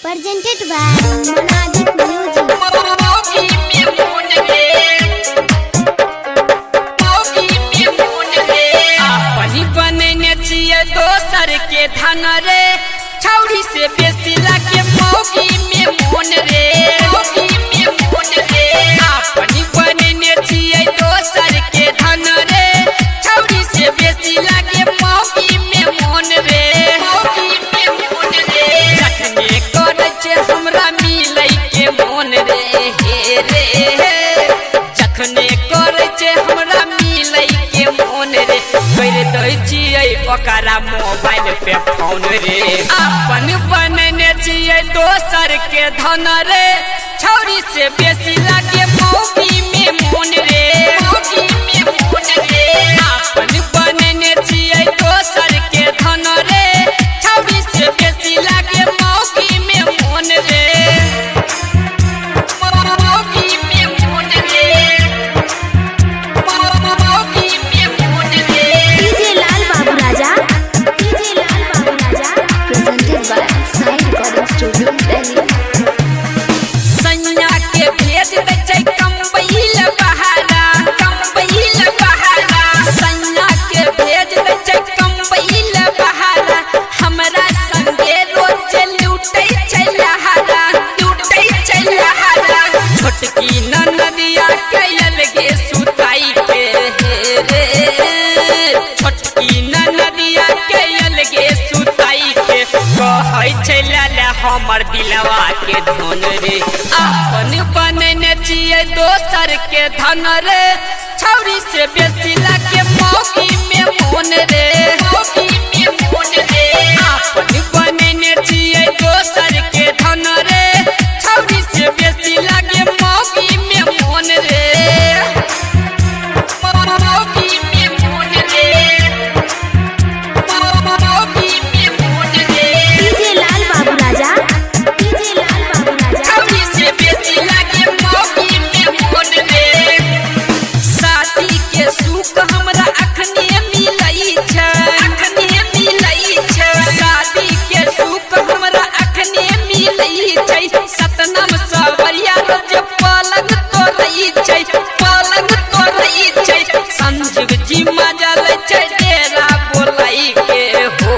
presented by Monadic Music. दोसर के धन रे छौरी से बेसी लागे मौगी में मोन रे अपनी बनेने छियै दोसर के धन रे छौरी से बेसी लागे मौगी में मोन रे जखने करे छै हमरा मिलै के मोन रे जखने करे छै हमरा मिलै के मोन रे कर दै छियै ओकरा मोबाइल पे फोन रे अपन बनेने छियै दोसर के धन रे छौरी से बेसी लागे मौगी में मोन रे अपन बनेने छियै दोसर के धन रे छौरी से बेसी लागे मौगी में मोन रे सैया के भेज दै छै कंबैल बहारा सैया के भेज दै छै कंबैल बहारा हमरा संगे रोज लूटै छै लहारा छोटकी ननदिया के अलगे सुताई के रे छोटकी ननदिया के अलगे सुताई के कहै छै लाला हमर दिलवा के धन रे अपन बनेने छियै दोसर के धन रे छौरी से बेसी लागे मौगी में मोन रे अपन बनेने छियै दोसर के धन रे छौरी से बेसी लागे मौगी में मोन रे सतनम सवरिया रोज पलंग तोड़ै छै संजीव जी मजा लै छै डेरा बोलाई के हो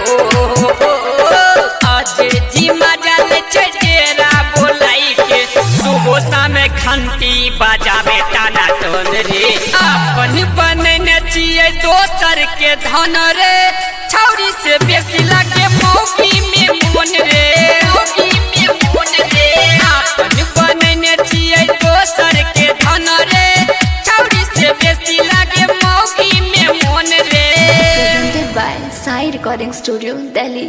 अजय जी मजा लै छै डेरा बोलाई के सुबह शाम घंटी बजावे टाना टोन रे अपन बनेने छियै दोसर के धन रे छौरी से बेसी लागे मौगी में मोन रे अपन बनेने छियै दोसर के धन रे छौरी से बेसी लागे मौगी में मोन रे Presented by Sai Recording Studio, Delhi.